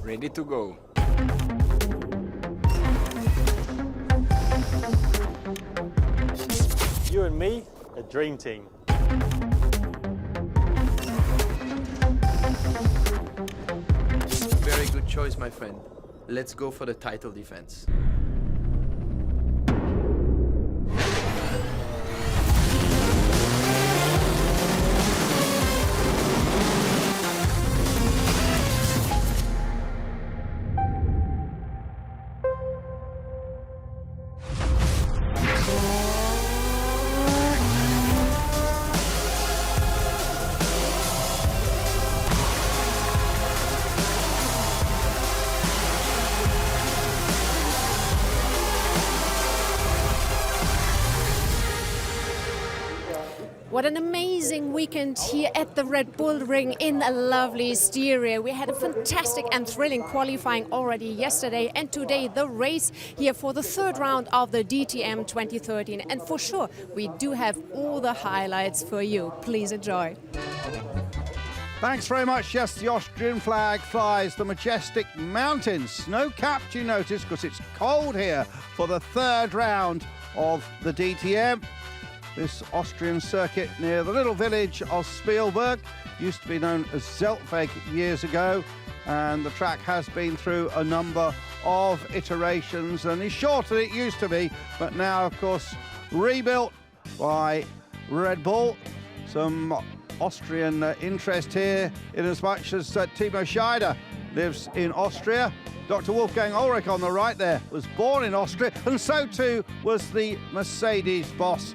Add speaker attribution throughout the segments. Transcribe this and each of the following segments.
Speaker 1: Ready to go.
Speaker 2: You and me, a dream team.
Speaker 3: Very good choice, my friend. Let's go for the title defense.
Speaker 4: What an amazing weekend here at the Red Bull Ring in a lovely Styria. We had a fantastic and thrilling qualifying already yesterday, and today the race here for the third round of the DTM 2013. And for sure, we do have all the highlights for you. Please enjoy.
Speaker 5: Thanks very much. Yes, the Austrian flag flies the majestic mountains. Snow-capped, you notice, because it's cold here for the third round of the DTM. This Austrian circuit near the little village of Spielberg used to be known as Zeltweg years ago, and the track has been through a number of iterations and is shorter than it used to be, but now, of course, rebuilt by Red Bull. Some Austrian interest here, in as much as Timo Scheider lives in Austria. Dr. Wolfgang Ulrich on the right there was born in Austria, and so too was the Mercedes boss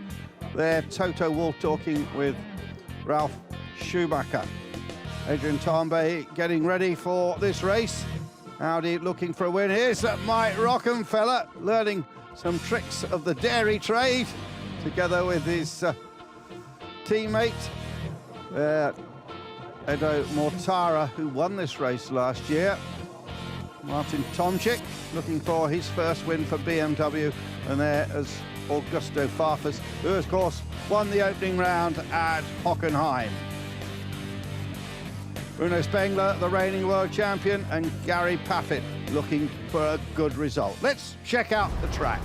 Speaker 5: there, Toto Wolff, talking with Ralf Schumacher. Adrian Tambay getting ready for this race. Audi looking for a win. Here's Mike Rockenfeller learning some tricks of the dairy trade together with his teammate Edo Mortara, who won this race last year. Martin Tomczyk looking for his first win for BMW, and there as Augusto Farfus, who of course won the opening round at Hockenheim. Bruno Spengler, the reigning world champion, and Gary Paffett looking for a good result. Let's check out the track.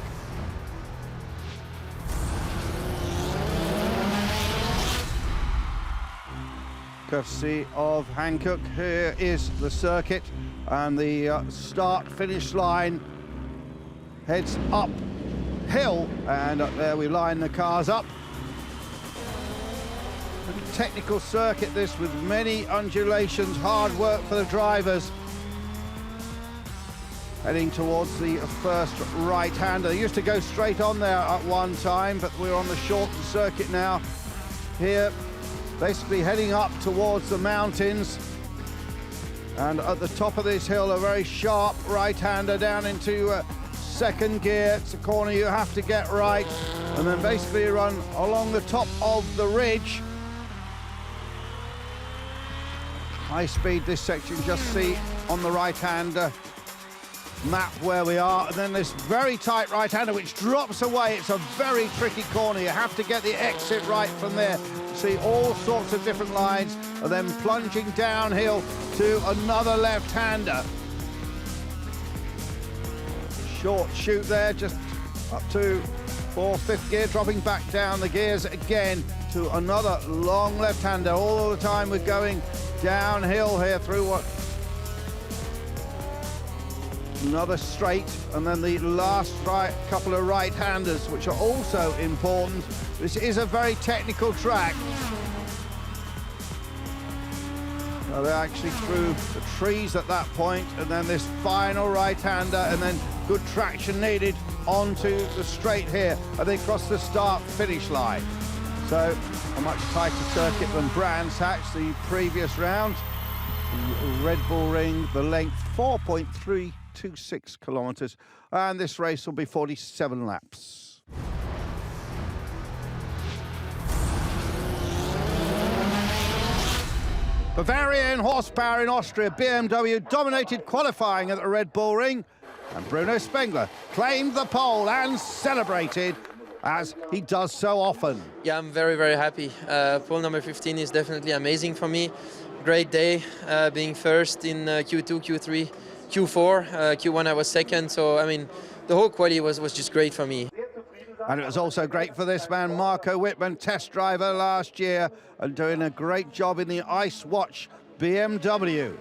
Speaker 5: Courtesy of Hankook, here is the circuit, and the start-finish line heads uphill, and there we line the cars up. A technical circuit this, with many undulations, hard work for the drivers. Heading towards the first right-hander. They used to go straight on there at one time, but we're on the shortened circuit now. Here, basically heading up towards the mountains. And at the top of this hill, a very sharp right-hander down into second gear. It's a corner you have to get right, and then basically run along the top of the ridge. High speed this section, just see on the right-hand map where we are, and then this very tight right-hander which drops away. It's a very tricky corner. You have to get the exit right from there. You see all sorts of different lines, and then plunging downhill to another left-hander. Short shoot there, just up to fifth gear, dropping back down the gears again to another long left-hander. All the time we're going downhill here through what? Another straight, and then the last couple of right-handers, which are also important. This is a very technical track. So they're actually through the trees at that point, and then this final right-hander, and then good traction needed onto the straight here, and they cross the start-finish line. So a much tighter circuit than Brands Hatch, the previous round. The Red Bull Ring, the length 4.326 kilometers, and this race will be 47 laps. Bavarian horsepower in Austria. BMW dominated qualifying at the Red Bull Ring. And Bruno Spengler claimed the pole and celebrated, as he does so often.
Speaker 3: Yeah, I'm very, very happy. Pole number 15 is definitely amazing for me. Great day, being first in Q2, Q3, Q4. Q1 I was second, so I mean, the whole quali was just great for me.
Speaker 5: And it was also great for this man, Marco Wittmann, test driver last year, and doing a great job in the Ice Watch BMW.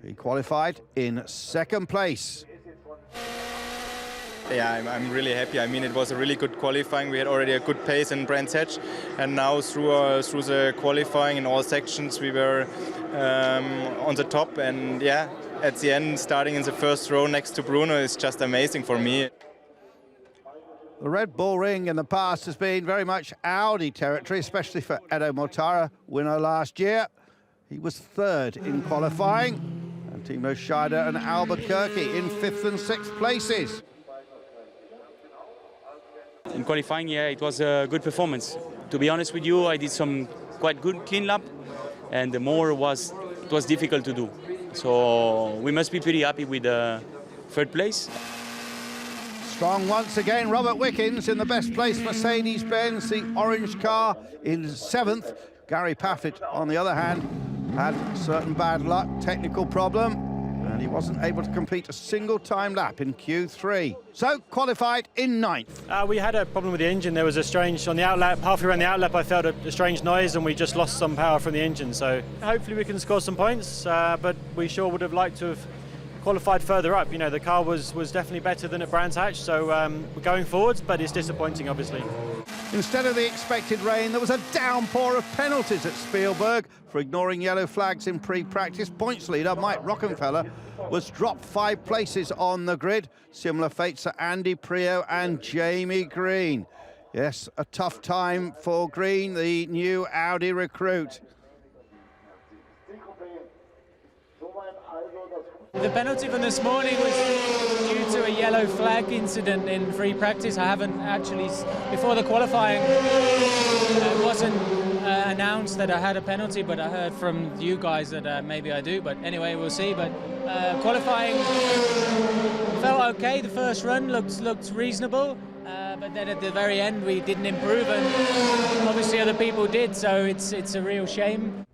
Speaker 5: He qualified in second place.
Speaker 6: Yeah, I'm really happy. I mean, it was a really good qualifying. We had already a good pace in Brands Hatch, and now through the qualifying in all sections, we were on the top. And yeah, at the end, starting in the first row next to Bruno is just amazing for me.
Speaker 5: The Red Bull Ring in the past has been very much Audi territory, especially for Edo Mortara, winner last year. He was third in qualifying, and Timo Scheider and Albuquerque in 5th and 6th places.
Speaker 7: In qualifying, yeah, it was a good performance. To be honest with you, I did some quite good clean lap, and the more it was difficult to do. So we must be pretty happy with third place.
Speaker 5: Strong once again, Robert Wickens in the best place Mercedes-Benz, the orange car in 7th. Gary Paffett, on the other hand, had certain bad luck, technical problem, and he wasn't able to complete a single time lap in Q3. So qualified in 9th.
Speaker 2: We had a problem with the engine. There was a strange, on the outlap, halfway around the outlap, I felt a strange noise and we just lost some power from the engine. So hopefully we can score some points, but we sure would have liked to have qualified further up. You know, the car was definitely better than at Brands Hatch, so we're going forwards, but it's disappointing, obviously.
Speaker 5: Instead of the expected rain, there was a downpour of penalties at Spielberg for ignoring yellow flags in pre-practice. Points leader Mike Rockenfeller was dropped 5 places on the grid. Similar fates to Andy Prio and Jamie Green. Yes, a tough time for Green, the new Audi recruit.
Speaker 8: The penalty from this morning was due to a yellow flag incident in free practice. I haven't actually, before the qualifying, it wasn't announced that I had a penalty, but I heard from you guys that maybe I do. But anyway, we'll see. But qualifying felt okay. The first run looked reasonable, but then at the very end we didn't improve, and obviously other people did. So it's a real shame.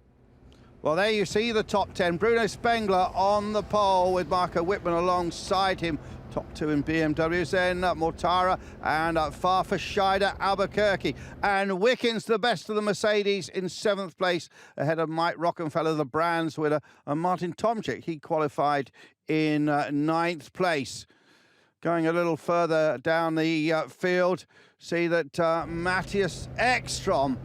Speaker 5: Well, there you see the top 10. Bruno Spengler on the pole with Marco Wittmann alongside him. Top 2 in BMWs, then Mortara and Farfus Scheider, Albuquerque. And Wickens, the best of the Mercedes, in 7th place, ahead of Mike Rockenfeller, the Brands winner, and Martin Tomczyk. He qualified in 9th place. Going a little further down the field, see that Matthias Ekstrom,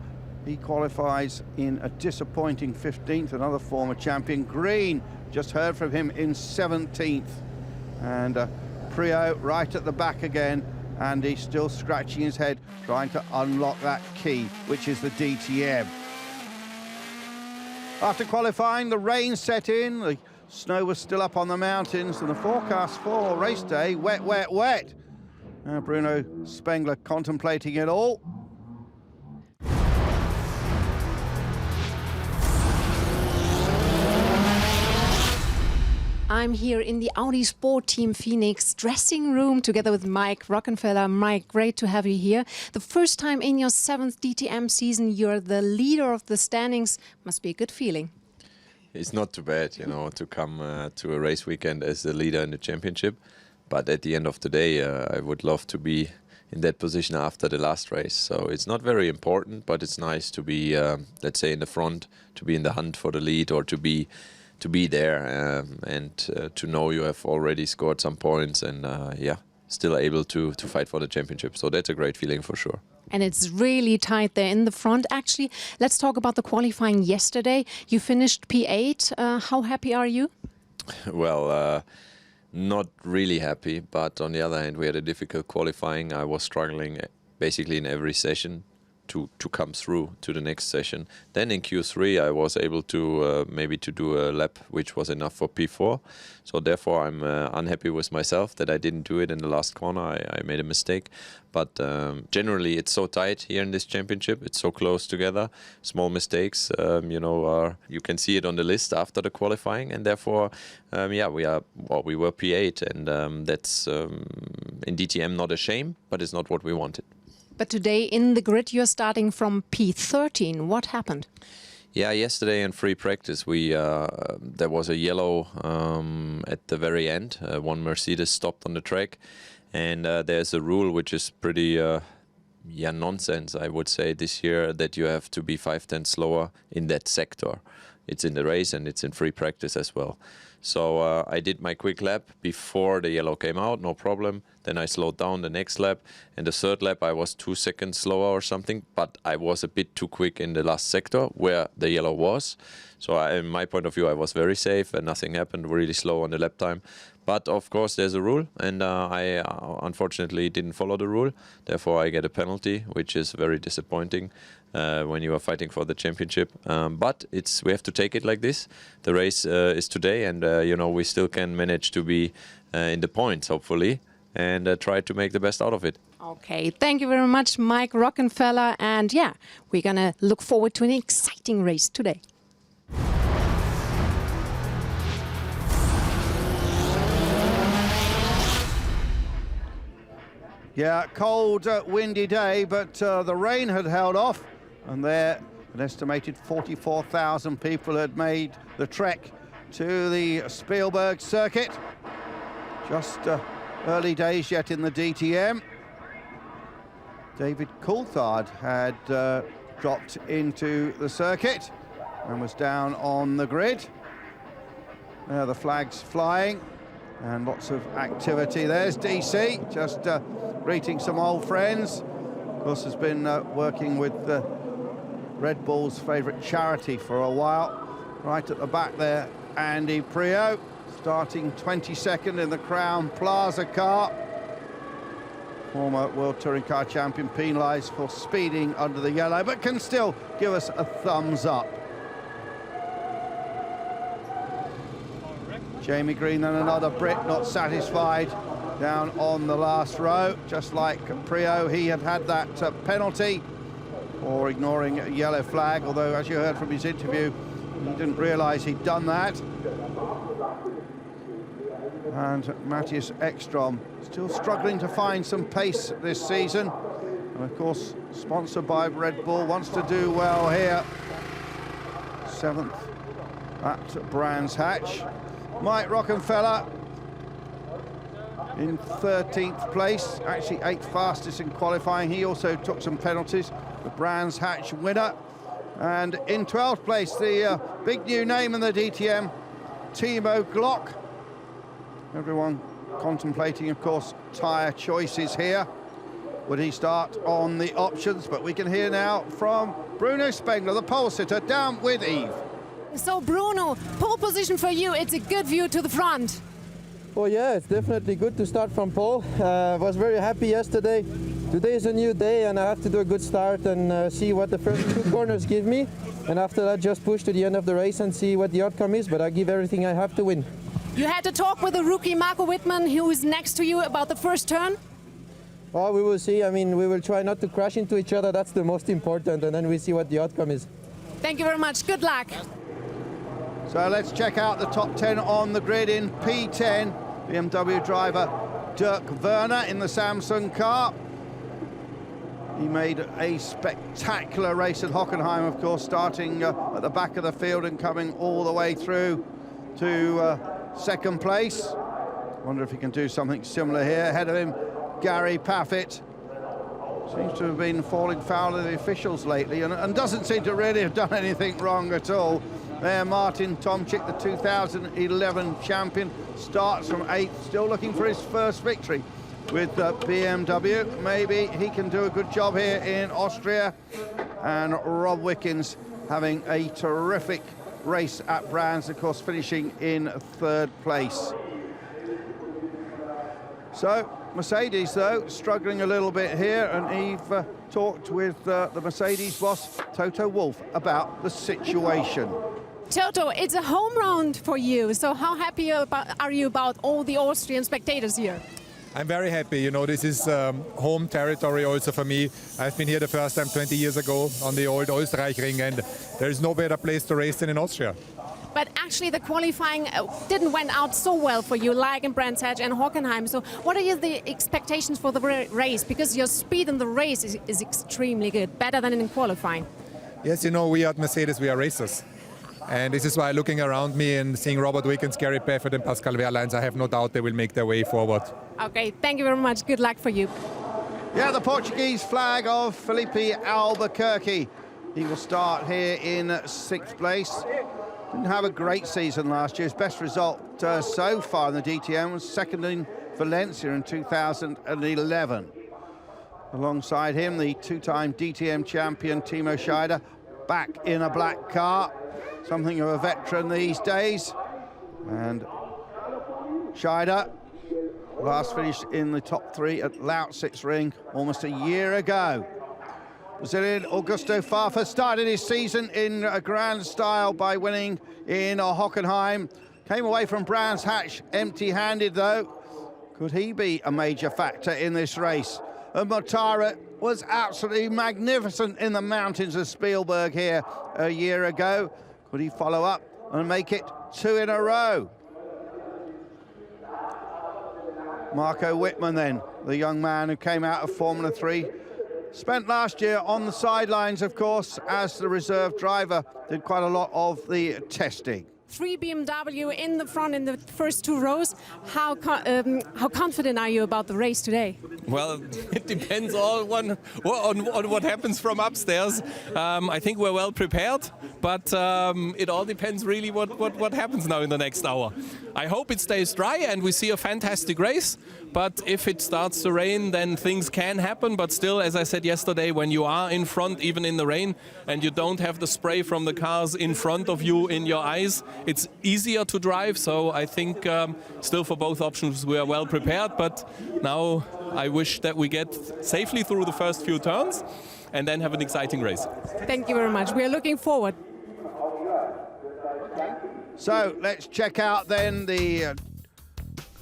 Speaker 5: he qualifies in a disappointing 15th, another former champion. Green, just heard from him, in 17th. And Prio right at the back again, and he's still scratching his head, trying to unlock that key, which is the DTM. After qualifying, the rain set in, the snow was still up on the mountains, and the forecast for race day, wet, wet, wet. Now Bruno Spengler contemplating it all.
Speaker 4: I'm here in the Audi Sport Team Phoenix dressing room together with Mike Rockenfeller. Mike, great to have you here. The first time in your 7th DTM season, you're the leader of the standings. Must be a good feeling.
Speaker 9: It's not too bad, you know, to come to a race weekend as the leader in the championship. But at the end of the day, I would love to be in that position after the last race. So it's not very important, but it's nice to be, let's say, in the front, to be in the hunt for the lead, or to be there and to know you have already scored some points and yeah, still able to fight for the championship. So that's a great feeling for sure.
Speaker 4: And it's really tight there in the front. Actually, let's talk about the qualifying yesterday. You finished P8. How happy are you?
Speaker 9: Well, not really happy, but on the other hand, we had a difficult qualifying. I was struggling basically in every session. to come through to the next session. Then in Q3 I was able to maybe to do a lap which was enough for P4. So therefore I'm unhappy with myself that I didn't do it in the last corner. I made a mistake. But generally it's so tight here in this championship. It's so close together. Small mistakes, you can see it on the list after the qualifying, and therefore, we were P8, and that's in DTM not a shame, but it's not what we wanted.
Speaker 4: But today in the grid you're starting from P13. What happened?
Speaker 9: Yeah, yesterday in free practice there was a yellow at the very end. One Mercedes stopped on the track, and there's a rule which is pretty nonsense, I would say, this year, that you have to be 5/10 slower in that sector. It's in the race and it's in free practice as well. So I did my quick lap before the yellow came out, no problem. Then I slowed down the next lap, and the third lap I was 2 seconds slower or something, but I was a bit too quick in the last sector where the yellow was. So in my point of view, I was very safe and nothing happened, really slow on the lap time. But of course there's a rule, and I unfortunately didn't follow the rule. Therefore I get a penalty, which is very disappointing when you are fighting for the championship. But we have to take it like this. The race is today, and we still can manage to be in the points, hopefully, and try to make the best out of it.
Speaker 4: Okay, thank you very much, Mike Rockenfeller. And yeah, we're going to look forward to an exciting race today.
Speaker 5: Yeah, cold, windy day, but the rain had held off, and there an estimated 44,000 people had made the trek to the Spielberg circuit. Just early days yet in the DTM. David Coulthard had dropped into the circuit and was down on the grid. There the flags flying and lots of activity. There's DC, just greeting some old friends. Of course, has been working with Red Bull's favourite charity for a while. Right at the back there, Andy Prio, starting 22nd in the Crown Plaza car. Former World Touring Car Champion penalised for speeding under the yellow, but can still give us a thumbs up. Jamie Green and another Brit not satisfied down on the last row. Just like Prio, he had that penalty for ignoring a yellow flag, although as you heard from his interview, he didn't realise he'd done that. And Matthias Ekstrom still struggling to find some pace this season. And of course, sponsored by Red Bull, wants to do well here. 7th at Brands Hatch. Mike Rockenfeller in 13th place, actually 8th fastest in qualifying. He also took some penalties, the Brands Hatch winner. And in 12th place, the big new name in the DTM, Timo Glock. Everyone contemplating, of course, tyre choices here. Would he start on the options? But we can hear now from Bruno Spengler, the pole sitter, down with Eve.
Speaker 4: So Bruno, pole position for you, it's a good view to the front.
Speaker 10: Oh yeah, it's definitely good to start from pole. Was very happy yesterday. Today is a new day and I have to do a good start and see what the first 2 corners give me. And after that, just push to the end of the race and see what the outcome is, but I give everything I have to win.
Speaker 4: You had to talk with the rookie Marco Wittmann, who is next to you, about the first turn?
Speaker 10: Oh, we will see. I mean, we will try not to crash into each other. That's the most important, and then we see what the outcome is.
Speaker 4: Thank you very much. Good luck.
Speaker 5: So let's check out the top 10 on the grid. In P10, BMW driver Dirk Werner in the Samsung car. He made a spectacular race at Hockenheim, of course, starting at the back of the field and coming all the way through to second place. Wonder if he can do something similar here. Ahead of him, Gary Paffett. Seems to have been falling foul of the officials lately and doesn't seem to really have done anything wrong at all. There, Martin Tomczyk, the 2011 champion, starts from 8th, still looking for his first victory with BMW. Maybe he can do a good job here in Austria. And Rob Wickens having a terrific race at Brands, of course, finishing in 3rd place. So Mercedes, though, struggling a little bit here, and Eve talked with the Mercedes boss, Toto Wolff, about the situation.
Speaker 4: Toto, it's a home round for you. So how happy are you about all the Austrian spectators here?
Speaker 11: I'm very happy. You know, this is home territory also for me. I've been here the first time 20 years ago on the old Österreich-Ring, and there is no better place to race than in Austria.
Speaker 4: But actually the qualifying didn't went out so well for you, like in Brands Hatch and Hockenheim. So what are the expectations for the race? Because your speed in the race is extremely good, better than in qualifying.
Speaker 11: Yes, you know, we at Mercedes, we are racers. And this is why looking around me and seeing Robert Wickens, Gary Paffett and Pascal Wehrlein, I have no doubt they will make their way forward.
Speaker 4: Okay, thank you very much. Good luck for you.
Speaker 5: Yeah, the Portuguese flag of Felipe Albuquerque. He will start here in 6th place. Didn't have a great season last year. His best result so far in the DTM was second in Valencia in 2011. Alongside him, the two-time DTM champion Timo Scheider, back in a black car. Something of a veteran these days. And Scheider last finished in the top 3 at Lausitzring almost a year ago. Brazilian Augusto Farfus started his season in a grand style by winning in Hockenheim. Came away from Brands Hatch empty-handed, though. Could he be a major factor in this race? And Mortara was absolutely magnificent in the mountains of Spielberg here a year ago. Could he follow up and make it 2 in a row? Marco Wittmann then, the young man who came out of Formula 3. Spent last year on the sidelines, of course, as the reserve driver. Did quite a lot of the testing.
Speaker 4: 3 BMW in the front in the first 2 rows. How confident are you about the race today?
Speaker 12: Well, it depends all on what happens from upstairs. I think we're well prepared, but it all depends really what happens now in the next hour. I hope it stays dry and we see a fantastic race, but if it starts to rain, then things can happen. But still, as I said yesterday, when you are in front, even in the rain, and you don't have the spray from the cars in front of you in your eyes, it's easier to drive. So I think still for both options we are well prepared, but now I wish that we get safely through the first few turns and then have an exciting race.
Speaker 4: Thank you very much. We are looking forward.
Speaker 5: So let's check out then the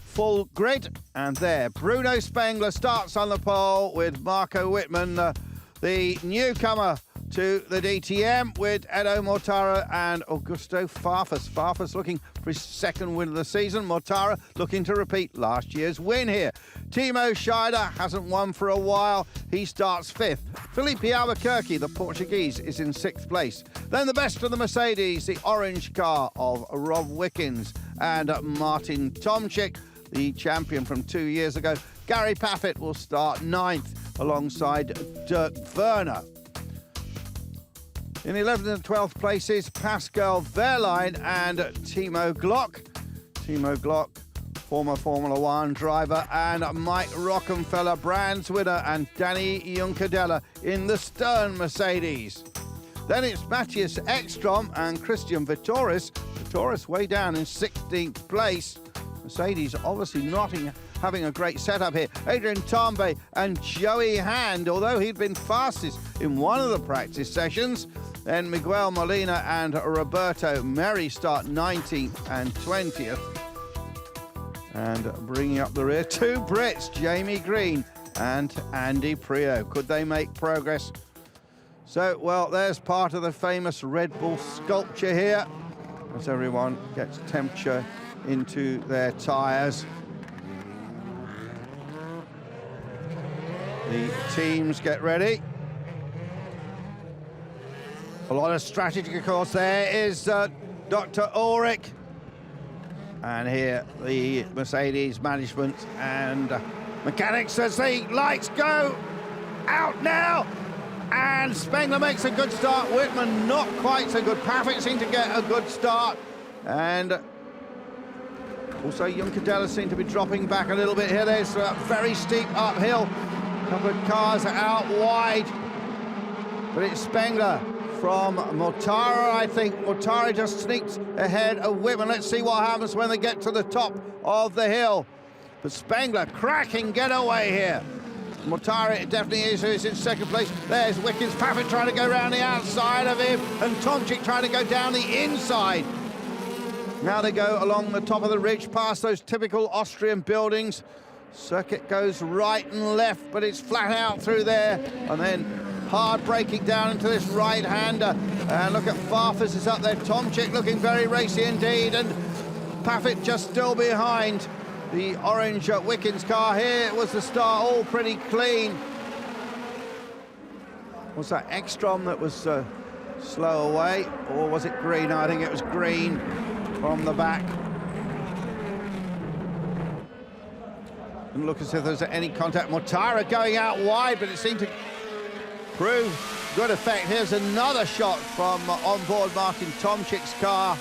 Speaker 5: full grid. And there, Bruno Spengler starts on the pole with Marco Wittmann, the newcomer to the DTM, with Edo Mortara and Augusto Farfus. Farfus looking for his 2nd win of the season. Mortara looking to repeat last year's win here. Timo Scheider hasn't won for a while. He starts 5th. Felipe Albuquerque, the Portuguese, is in 6th place. Then the best of the Mercedes, the orange car of Rob Wickens and Martin Tomczyk, the champion from 2 years ago. Gary Paffett will start 9th alongside Dirk Werner. In 11th and 12th places, Pascal Wehrlein and Timo Glock. Timo Glock, former Formula 1 driver, and Mike Rockenfeller, Brands winner, and Danny Juncadella in the Stern Mercedes. Then it's Matthias Ekstrom and Christian Vittoris. Vittoris way down in 16th place. Mercedes obviously not having a great setup here. Adrian Tambe and Joey Hand, although he'd been fastest in one of the practice sessions. Then Miguel Molina and Roberto Merri start 19th and 20th. And bringing up the rear, 2 Brits, Jamie Green and Andy Prio. Could they make progress? So, well, there's part of the famous Red Bull sculpture here as everyone gets temperature into their tyres. The teams get ready. A lot of strategy, of course. There is Dr. Ulrich. And here the Mercedes management and mechanics as the lights go out now. And Spengler makes a good start. Wittmann not quite so good. Paffett seemed to get a good start. And also Juncadella seemed to be dropping back a little bit here. There's a very steep uphill. A couple of cars out wide. But it's Spengler from Mortara, I think. Mortara just sneaks ahead of Wittmann. Let's see what happens when they get to the top of the hill. But Spengler, cracking getaway here. Mortara definitely is who's in second place. There's Wickens, Paffett trying to go around the outside of him, and Tomczyk trying to go down the inside. Now they go along the top of the ridge, past those typical Austrian buildings. Circuit goes right and left, but it's flat out through there, and then hard braking down into this right-hander. And look at Farfus is up there. Tomczyk looking very racy indeed, and Paffett just still behind. The orange Wickens car here was the start, all pretty clean. Was that Ekstrom that was slow away, or was it Green? I think it was Green from the back. Didn't look as if there's any contact. Mortara going out wide, but it seemed to prove good effect. Here's another shot from onboard Martin Tomczyk's car.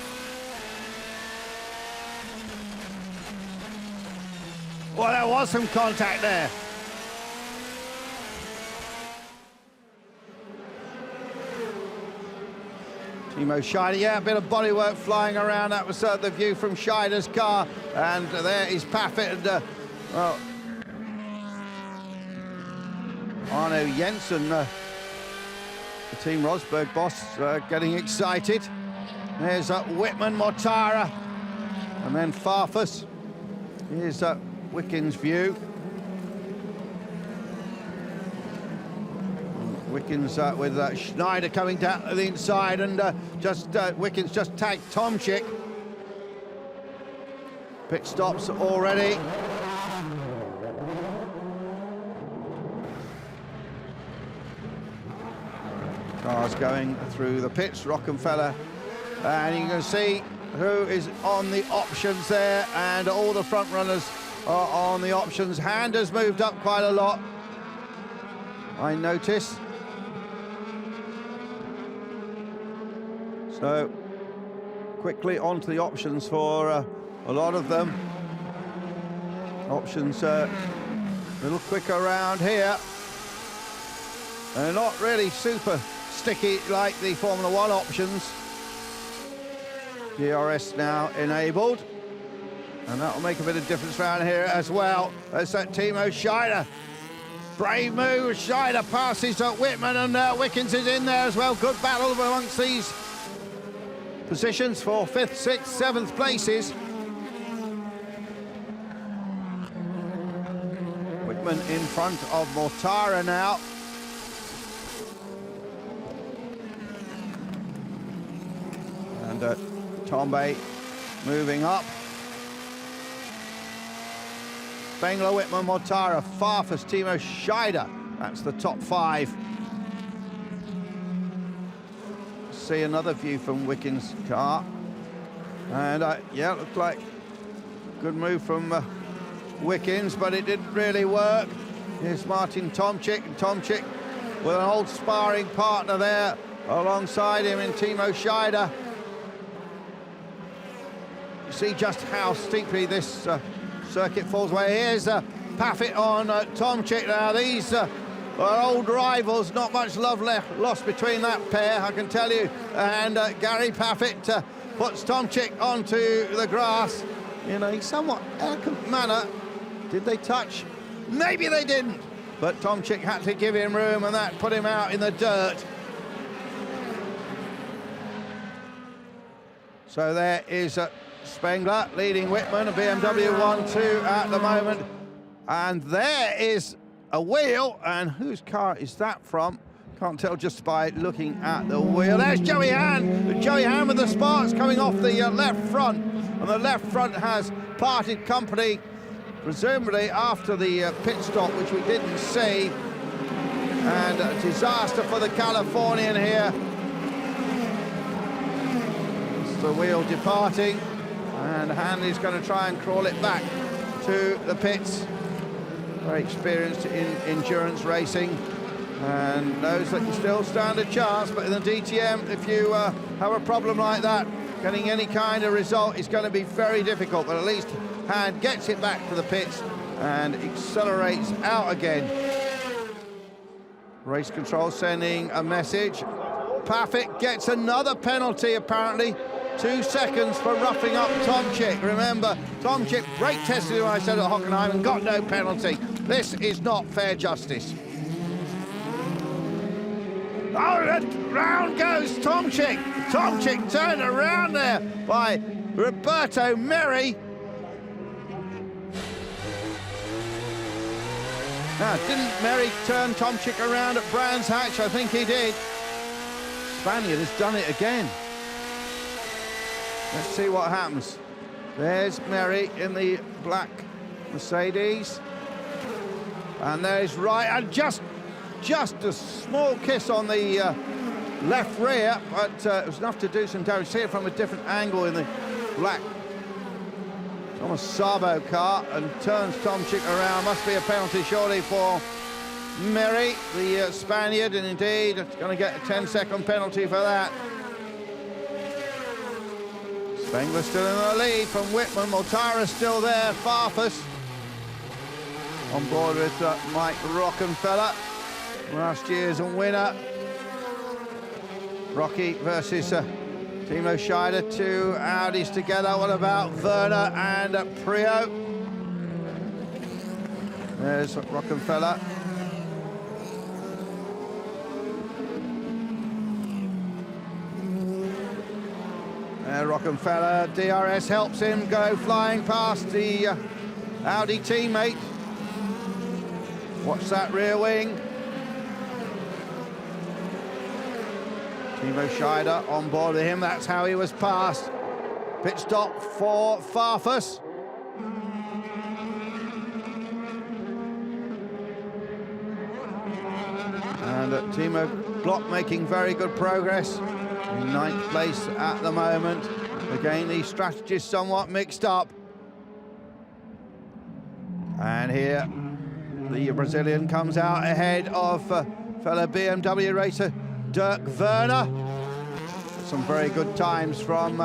Speaker 5: Well, there was some contact there. Timo Scheider, yeah, a bit of bodywork flying around. That was the view from Scheider's car. And there is Paffett and, well, Arno Jensen, the Team Rosberg boss, getting excited. There's Whitman, Mortara, and then Farfus. Here's Wickens' view. Wickens with Schneider coming down to the inside, and Wickens just tagged Tomczyk. Pit stops already. Cars going through the pits, Rockenfeller, and you can see who is on the options there, and all the front runners are on the options. Hand has moved up quite a lot, I notice. So quickly onto the options for a lot of them. Options a little quicker around here. They're not really super sticky like the Formula One options. DRS now enabled, and that'll make a bit of difference around here as well. There's that Timo Scheider. Brave move, Scheider passes Whitman, and Wickens is in there as well. Good battle amongst these positions for 5th, 6th, 7th places. Whitman in front of Mortara now. And Tombe moving up. Spengler, Whitman, Mortara, Farfus, Timo Scheider. That's the top 5. See another view from Wickens' car. And yeah, it looked like good move from Wickens, but it didn't really work. Here's Martin Tomczyk, and Tomczyk with an old sparring partner there alongside him in Timo Scheider. You see just how steeply this circuit falls away. Here's Paffett on Tomczyk. Now these are old rivals, not much love lost between that pair, I can tell you. And Gary Paffett puts Tomczyk onto the grass in a somewhat elegant manner. Did they touch? Maybe they didn't, but Tomczyk had to give him room, and that put him out in the dirt. So there is Spengler leading Whitman, a BMW 1-2 at the moment. And there is a wheel, and whose car is that from? Can't tell just by looking at the wheel. There's Joey Hahn. Joey Hahn with the sparks coming off the left front, and the left front has parted company, presumably after the pit stop, which we didn't see. And a disaster for the Californian here. It's the wheel departing, and Hahn is going to try and crawl it back to the pits. Very experienced in endurance racing, and knows that you still stand a chance, but in the DTM, if you have a problem like that, getting any kind of result is going to be very difficult. But at least Hahn gets it back to the pits and accelerates out again. Race control sending a message. Paffett gets another penalty, apparently. 2 seconds for roughing up Tomczyk. Remember, Tomczyk brake tested him, I said, at Hockenheim and got no penalty. This is not fair justice. Oh, and round goes Tomczyk. Tomczyk turned around there by Roberto Merri. Now, didn't Merri turn Tomczyk around at Brands Hatch? I think he did. Spaniard has done it again. Let's see what happens. There's Merri in the black Mercedes. And there's Wright, and just a small kiss on the left rear, but it was enough to do some damage. See it from a different angle in the black Thomas Sabo car, and turns Tomczyk around. Must be a penalty surely for Merri, the Spaniard, and indeed it's going to get a 10-second penalty for that. Spengler still in the lead from Whitman. Mortara still there. Farfus on board with Mike Rockenfeller, last year's winner. Rocky versus Timo Scheider, 2 Audis together. What about Werner and Prio? There's Rockenfeller. Rockenfeller, DRS helps him go flying past the Audi teammate. Watch that rear wing. Timo Scheider on board with him, that's how he was passed. Pit stop for Farfus. And Timo Glock making very good progress. In 9th place at the moment. Again, the strategy is somewhat mixed up. And here, the Brazilian comes out ahead of fellow BMW racer Dirk Werner. Some very good times from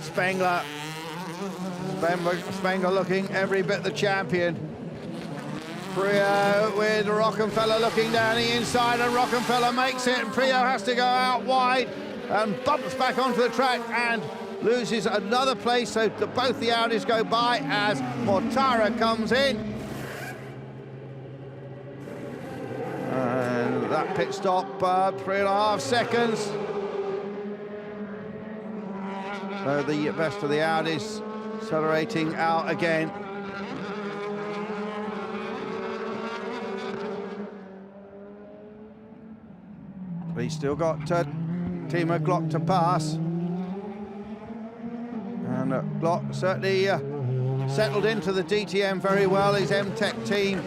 Speaker 5: Spengler. Spengler looking every bit the champion. Prio with Rockenfeller looking down the inside, and Rockenfeller makes it, and Prio has to go out wide and bumps back onto the track and loses another place, so both the Audis go by as Mortara comes in. And that pit stop, 3.5 seconds. So the best of the Audis accelerating out again. But he's still got Timo Glock to pass. And Glock certainly settled into the DTM very well. His M-Tech team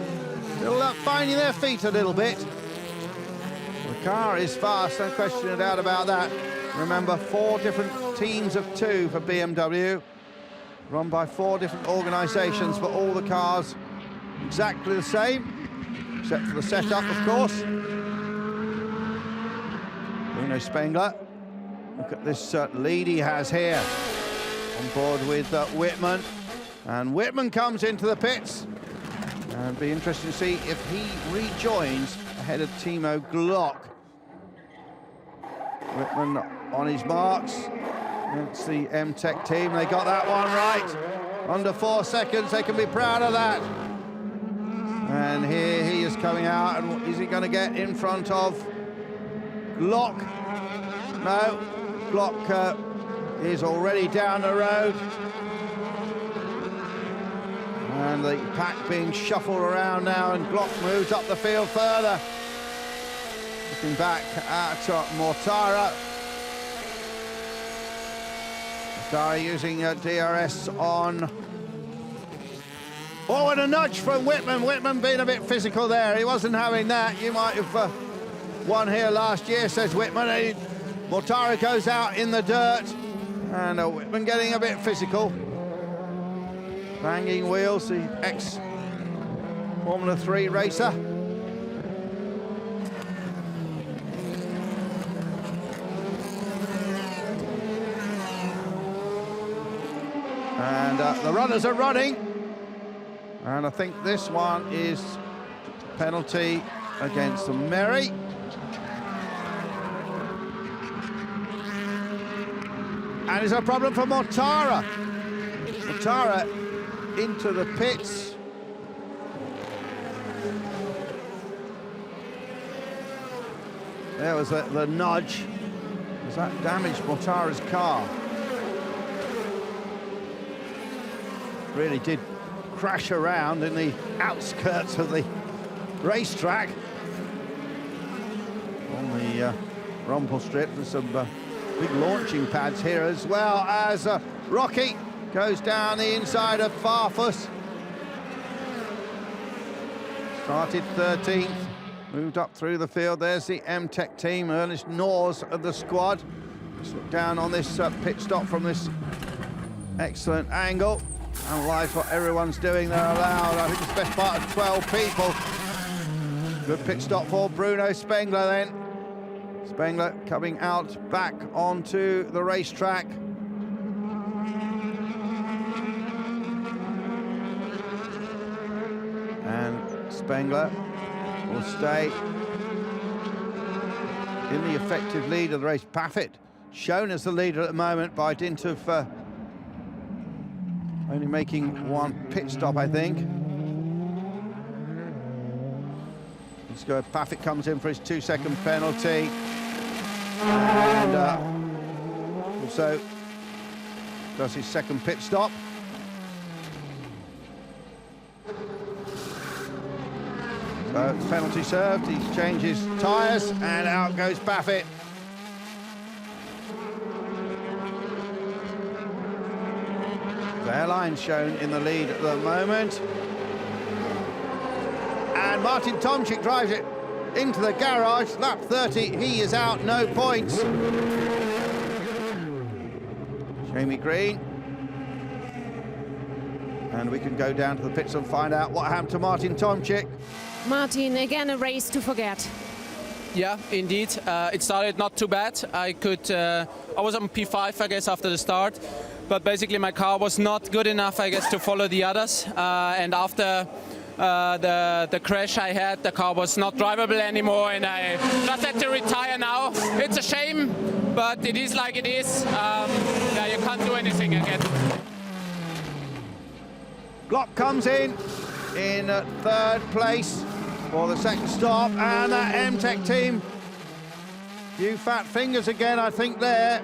Speaker 5: still finding their feet a little bit. The car is fast, no question of doubt about that. Remember, 4 different teams of 2 for BMW, run by 4 different organisations, but all the cars exactly the same, except for the setup, of course. Bruno Spengler, look at this lead he has here, on board with Whitman. And Whitman comes into the pits. And it'll be interesting to see if he rejoins ahead of Timo Glock. Whitman on his marks against the M-Tech team. They got that one right. Under 4 seconds, they can be proud of that. And here he is coming out, and is he going to get in front of Glock? No, Glock is already down the road. And the pack being shuffled around now, and Glock moves up the field further. Looking back at Mortara. Mortara using DRS on... Oh, and a nudge from Whitman. Whitman being a bit physical there. He wasn't having that. You might have won here last year, says Whitman. Mortara goes out in the dirt. And Whitman getting a bit physical. Banging wheels, the ex-Formula 3 racer. And the runners are running. And I think this one is penalty against And it's a problem for Mortara. Mortara into the pits. There was the nudge. Does that damage Mortara's car? Really did crash around in the outskirts of the racetrack. On the rumble strip, there's some big launching pads here, as well as Rocky goes down the inside of Farfus. Started 13th, moved up through the field. There's the M-Tech team, Ernest Norse of the squad. Let's look down on this pit stop from this excellent angle. Analyse what everyone's doing. They're allowed, I think it's the best part of 12 people. Good pit stop for Bruno Spengler then. Spengler coming out back onto the racetrack. And Spengler will stay in the effective lead of the race. Paffett shown as the leader at the moment by dint of only making one pit stop, I think. Let's go. Paffett comes in for his 2-second penalty. And also does his second pit stop. So penalty served, he changes tyres and out goes Paffett. Airline shown in the lead at the moment. And Martin Tomczyk drives it into the garage. Lap 30, he is out, no points. Jamie Green. And we can go down to the pits and find out what happened to Martin Tomczyk.
Speaker 4: Martin, again a race to forget.
Speaker 13: Yeah, indeed. It started not too bad. I was on P5, I guess, after the start. But basically my car was not good enough, I guess, to follow the others. And after the crash I had, the car was not drivable anymore, and I just had to retire now. It's a shame, but it is like it is. Yeah, you can't do anything again.
Speaker 5: Glock comes in third place for the second stop, and that M-Tech team, few fat fingers again, I think, there.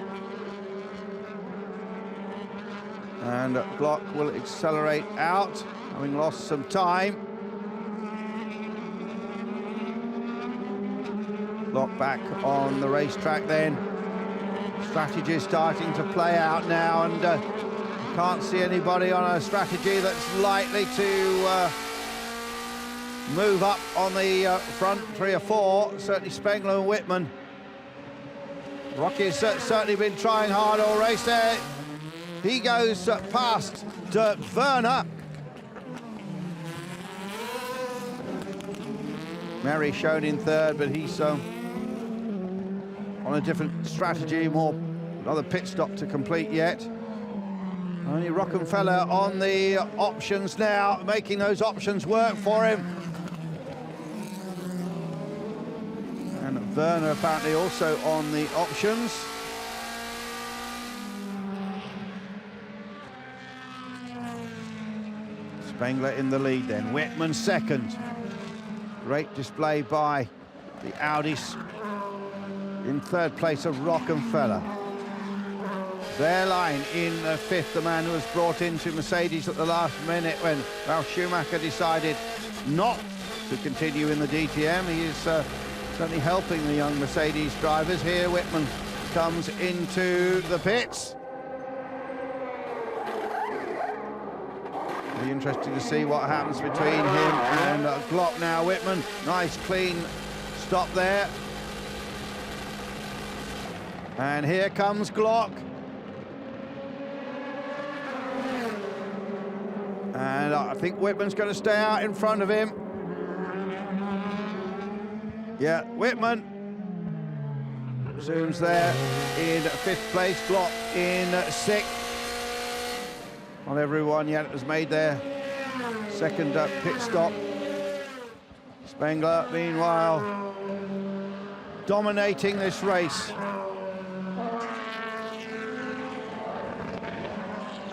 Speaker 5: And Glock will accelerate out, having lost some time. Glock back on the racetrack then. Strategy starting to play out now, and can't see anybody on a strategy that's likely to move up on the front 3 or 4. Certainly Spengler and Whitman. Rocky's certainly been trying hard all race there. He goes past Werner. Mary shown in third, but he's on a different strategy, another pit stop to complete yet. Only Rockenfeller on the options now, making those options work for him. And Werner apparently also on the options. Spengler in the lead then, Whitman second. Great display by the Audis. In third place of Rockenfeller. Their line in fifth, the man who was brought into Mercedes at the last minute when Ralf Schumacher decided not to continue in the DTM. He is certainly helping the young Mercedes drivers. Here Whitman comes into the pits. Be interesting to see what happens between him and Glock now. Whitman, nice clean stop there. And here comes Glock. And I think Whitman's going to stay out in front of him. Yeah, Whitman zooms there in fifth place. Glock in sixth. Not everyone yet has made their second pit stop. Spengler, meanwhile, dominating this race.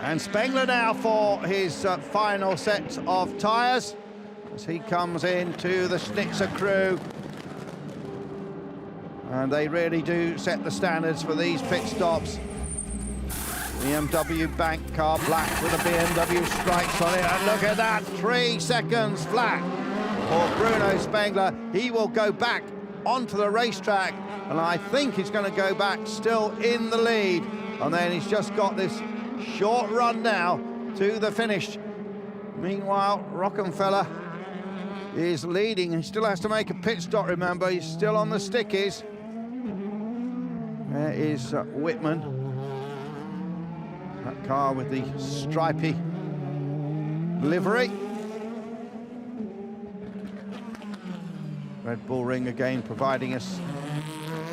Speaker 5: And Spengler now for his final set of tyres as he comes into the Schnitzer crew. And they really do set the standards for these pit stops. BMW bank car black with a BMW stripes on it, and look at that, 3 seconds flat for Bruno Spengler. He will go back onto the racetrack, and I think he's going to go back still in the lead, and then he's just got this short run now to the finish. Meanwhile, Rockenfeller is leading. He still has to make a pit stop, remember, he's still on the stickies. There is Whitman. That car with the stripy livery. Red Bull Ring again providing us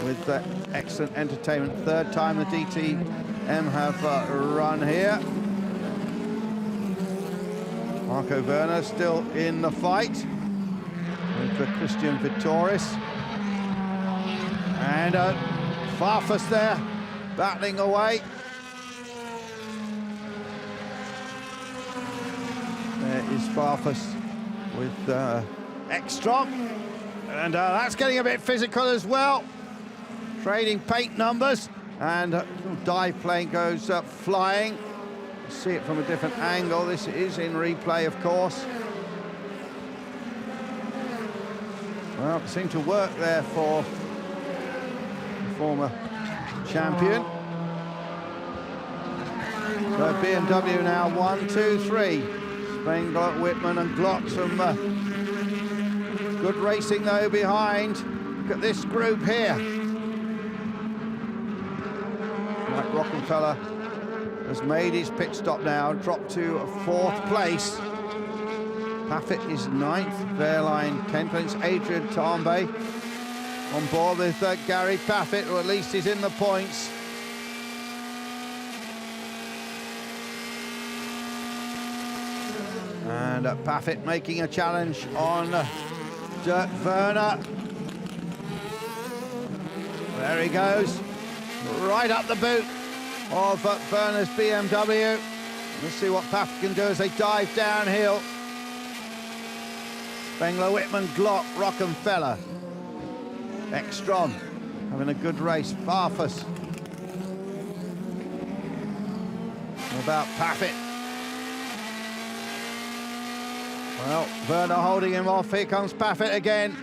Speaker 5: with excellent entertainment. Third time the DTM have run here. Marco Werner still in the fight with Christian Vittoris. And Farfus there, battling away. There is Farfus with Ekstrom. And that's getting a bit physical as well. Trading paint numbers. And dive plane goes flying. See it from a different angle. This is in replay, of course. Well, it seemed to work there for the former champion. So BMW now 1, 2, 3. Spengler, Whitman and Glock. Some good racing though behind. Look at this group here. Mike Rockenfeller has made his pit stop now, dropped to 4th place. Paffett is 9th, Wehrlein 10th. It's Adrian Tambay on board with Gary Paffett, or at least he's in the points. And Paffett making a challenge on Dirk Werner. There he goes, right up the boot of Werner's BMW. Let's see what Paffett can do as they dive downhill. Spengler, Whitman, Glock, Rockenfeller. Ekstrom having a good race. Farfus. What about Paffett? Well, Werner holding him off. Here comes Paffett again.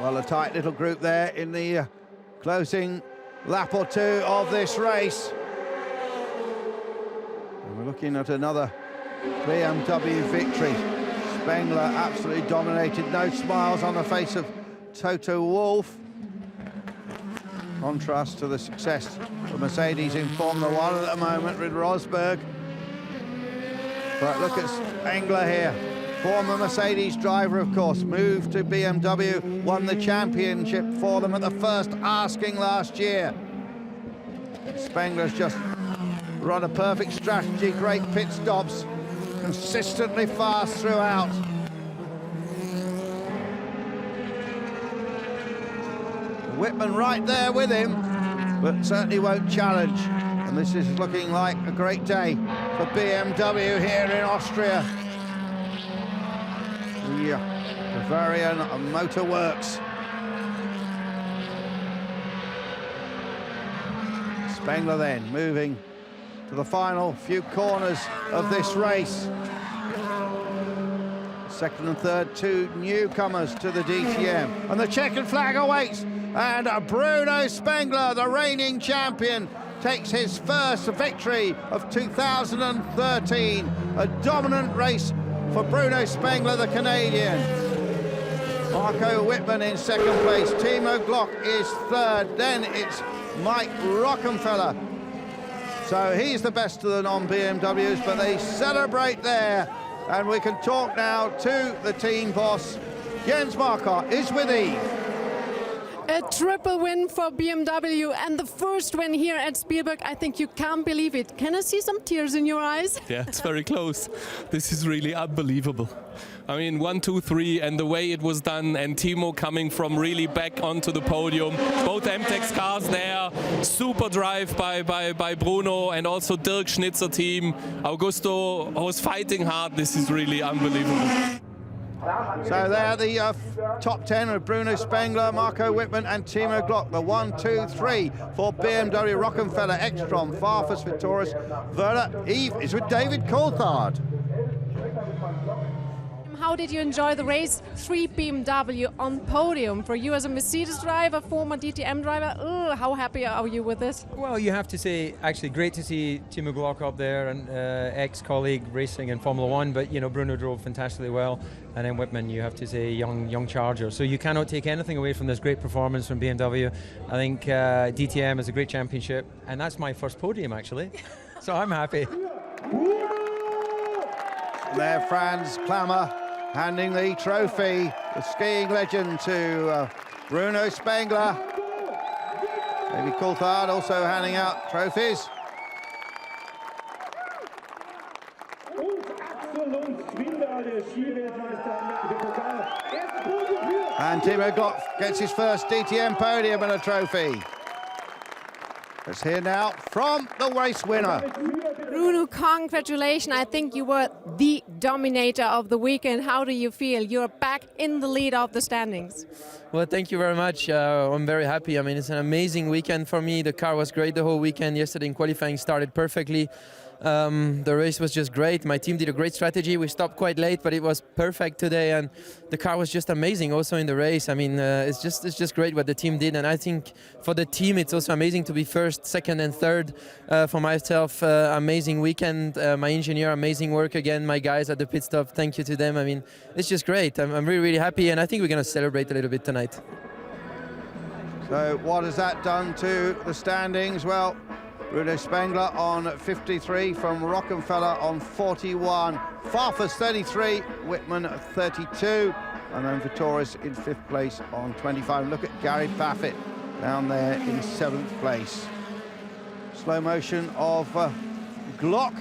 Speaker 5: Well, a tight little group there in the closing lap or two of this race. And we're looking at another BMW victory. Spengler absolutely dominated. No smiles on the face of Toto Wolff. Contrast to the success of Mercedes in Formula 1 at the moment with Rosberg. But look at Spengler here. Former Mercedes driver, of course, moved to BMW, won the championship for them at the first asking last year. Spengler's just run a perfect strategy, great pit stops, consistently fast throughout. Whitman right there with him, but certainly won't challenge. And this is looking like a great day for BMW here in Austria. The Bavarian Motor Works. Spengler then moving to the final few corners of this race. Second and third, 2 newcomers to the DTM. And the checkered flag awaits. And Bruno Spengler, the reigning champion, takes his first victory of 2013. A dominant race for Bruno Spengler, the Canadian. Marco Whitman in second place. Timo Glock is third. Then it's Mike Rockenfeller. So he's the best of the non-BMWs, but they celebrate there. And we can talk now to the team boss. Jens Marquardt is with Eve.
Speaker 4: A triple win for BMW and the first win here at Spielberg. I think you can't believe it. Can I see some tears in your eyes?
Speaker 12: Yeah, it's very close. This is really unbelievable. I mean, 1, 2, 3, and the way it was done, and Timo coming from really back onto the podium. Both MTEX cars there, super drive by Bruno, and also Dirk Schnitzer team. Augusto was fighting hard. This is really unbelievable.
Speaker 5: So there the top 10 of Bruno Spengler, Marco Wittmann and Timo Glock. The 1, 2, 3 for BMW, Rockenfeller, Ekstrom, Farfus, Vitoris, Werner. Eve is with David Coulthard.
Speaker 4: How did you enjoy the race? 3 BMW on podium. For you as a Mercedes driver, former DTM driver, how happy are you with this?
Speaker 14: Well, you have to say, actually, great to see Timo Glock up there, and ex-colleague racing in Formula One, but you know, Bruno drove fantastically well, and then Wittmann, you have to say, young charger. So you cannot take anything away from this great performance from BMW. I think DTM is a great championship, and that's my first podium, actually. So I'm happy.
Speaker 5: There, Franz Klammer handing the trophy, the skiing legend, to Bruno Spengler. David Coulthard also handing out trophies. And Timo Glock gets his first DTM podium and a trophy. Let's hear now from the race winner.
Speaker 4: Bruno, congratulations. I think you were the dominator of the weekend. How do you feel? You're back in the lead of the standings.
Speaker 3: Well, thank you very much. I'm very happy. I mean, it's an amazing weekend for me. The car was great the whole weekend. Yesterday in qualifying started perfectly. The race was just great. My team did a great strategy. We stopped quite late, but it was perfect today, and the car was just amazing also in the race. I mean, it's just great what the team did, and I think for the team it's also amazing to be first, second and third. For myself, amazing weekend. My engineer, amazing work again. My guys at the pit stop, thank you to them. I mean, it's just great. I'm really, really happy, and I think we're going to celebrate a little bit tonight.
Speaker 5: So what has that done to the standings? Well, Bruno Spengler on 53, from Rockenfeller on 41, Farfus 33, Wittmann 32, and then Vitoris in 5th place on 25. Look at Gary Baffett down there in 7th place. Slow motion of Glock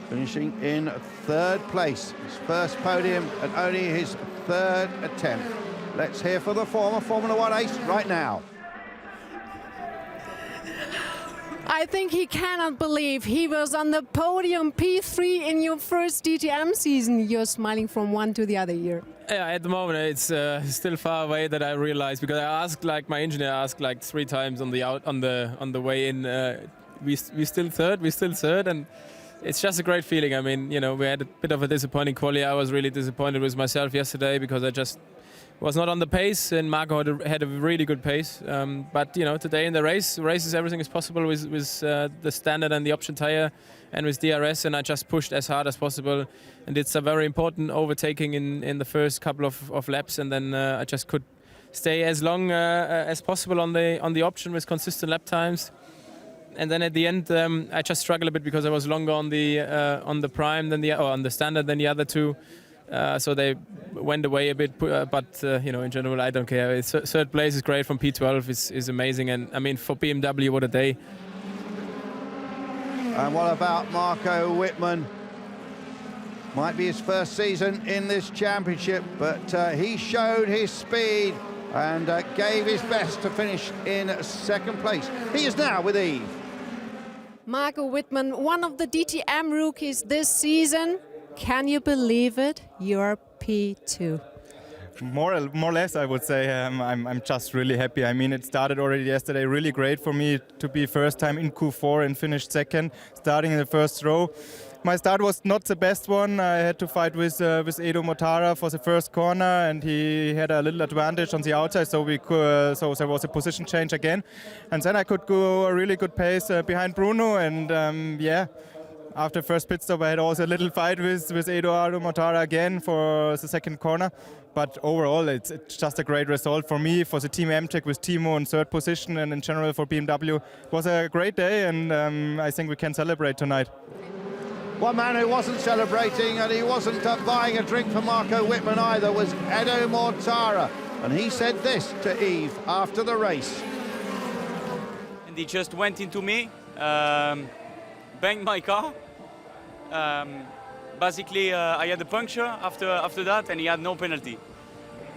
Speaker 5: finishing in 3rd place. His first podium and only his 3rd attempt. Let's hear from the former Formula One ace right now.
Speaker 4: I think he cannot believe he was on the podium, P3 in your first DTM season. You're smiling from one to the other here.
Speaker 13: Yeah, at the moment it's still far away that I realized, because I asked, like my engineer asked like 3 times on the way in. We still third, and it's just a great feeling. I mean, you know, we had a bit of a disappointing quali. I was really disappointed with myself yesterday because I just was not on the pace, and Marco had a really good pace. But you know, today in the races everything is possible with the standard and the option tire and with DRS, and I just pushed as hard as possible, and it's a very important overtaking in the first couple of laps, and then I just could stay as long as possible on the option with consistent lap times. And then at the end, I just struggled a bit because I was longer on the prime than on the standard than the other two. So they went away a bit, but you know, in general, I don't care. 3rd place is great from P12, is amazing, and I mean, for BMW, what a day.
Speaker 5: And what about Marco Wittmann? Might be his first season in this championship, but he showed his speed and gave his best to finish in 2nd place. He is now with Eve.
Speaker 4: Marco Wittmann, one of the DTM rookies this season. Can you believe it? You're P2.
Speaker 6: More or less, I would say. I'm just really happy. I mean, it started already yesterday. Really great for me to be first time in Q4 and finished 2nd, starting in the 1st row. My start was not the best one. I had to fight with Edo Mortara for the first corner, and he had a little advantage on the outside, so so there was a position change again. And then I could go a really good pace behind Bruno, and yeah. After first pit stop, I had also a little fight with Edo Mortara again for the 2nd corner. But overall, it's just a great result for me, for the Team MTEC with Timo in 3rd position, and in general for BMW. It was a great day, and I think we can celebrate tonight.
Speaker 5: One man who wasn't celebrating, and he wasn't buying a drink for Marco Wittmann either, was Edo Mortara. And he said this to Yves after the race.
Speaker 7: And he just went into me, banged my car. Basically, I had a puncture after that, and he had no penalty.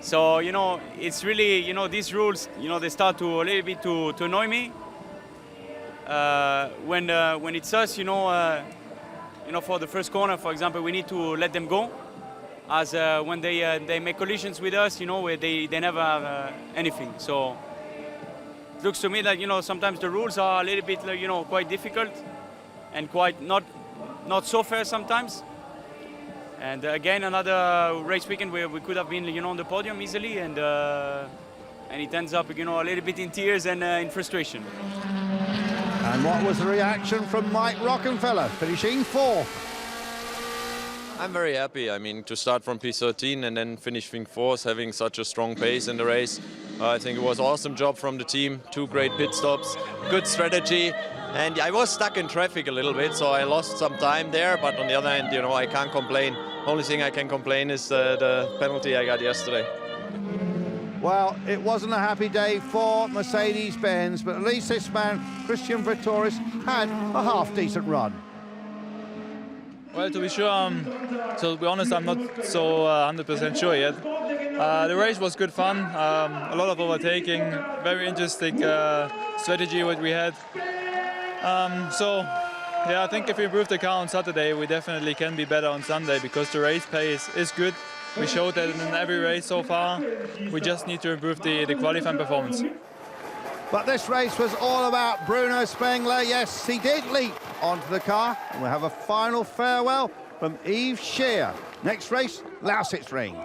Speaker 7: So, you know, it's really, you know, these rules, you know, they start to a little bit to annoy me. When it's us, you know, for the first corner, for example, we need to let them go. As when they make collisions with us, you know, where they never have anything. So it looks to me that, you know, sometimes the rules are a little bit, you know, quite difficult and quite not so fair sometimes. And again, another race weekend where we could have been, you know, on the podium easily, and it ends up, you know, a little bit in tears and in frustration.
Speaker 5: And what was the reaction from Mike Rockenfeller, finishing 4th?
Speaker 9: I'm very happy. I mean, to start from P13 and then finishing 4th, having such a strong pace in the race. I think it was an awesome job from the team. 2 great pit stops, good strategy. And I was stuck in traffic a little bit, so I lost some time there. But on the other hand, you know, I can't complain. Only thing I can complain is the penalty I got yesterday.
Speaker 5: Well, it wasn't a happy day for Mercedes-Benz, but at least this man, Christian Vettoris, had a half-decent run.
Speaker 15: Well, to be sure, to be honest, I'm not so 100% sure yet. The race was good fun, a lot of overtaking, very interesting strategy what we had. So, yeah, I think if we improve the car on Saturday, we definitely can be better on Sunday, because the race pace is good. We showed that in every race so far. We just need to improve the qualifying performance.
Speaker 5: But this race was all about Bruno Spengler. Yes, he did leap onto the car. And we'll have a final farewell from Yves Scheer. Next race, Lausitzring.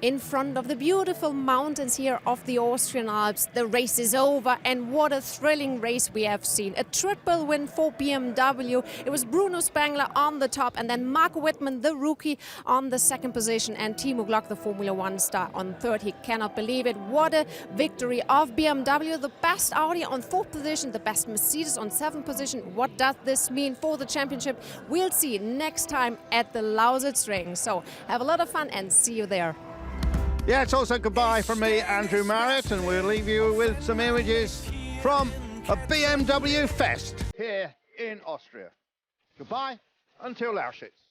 Speaker 4: In front of the beautiful mountains here of the Austrian Alps, the race is over, and what a thrilling race we have seen. A triple win for BMW. It was Bruno Spengler on the top, and then Marco Wittmann, the rookie, on the 2nd position, and Timo Glock, the Formula 1 star, on 3rd. He cannot believe it. What a victory of BMW. The best Audi on 4th position, the best Mercedes on 7th position. What does this mean for the championship? We'll see next time at the Lausitzring. So have a lot of fun and see you there.
Speaker 5: Yeah, it's also goodbye from me, Andrew Marriott, and we'll leave you with some images from a BMW Fest here in Austria. Goodbye until Lausitz.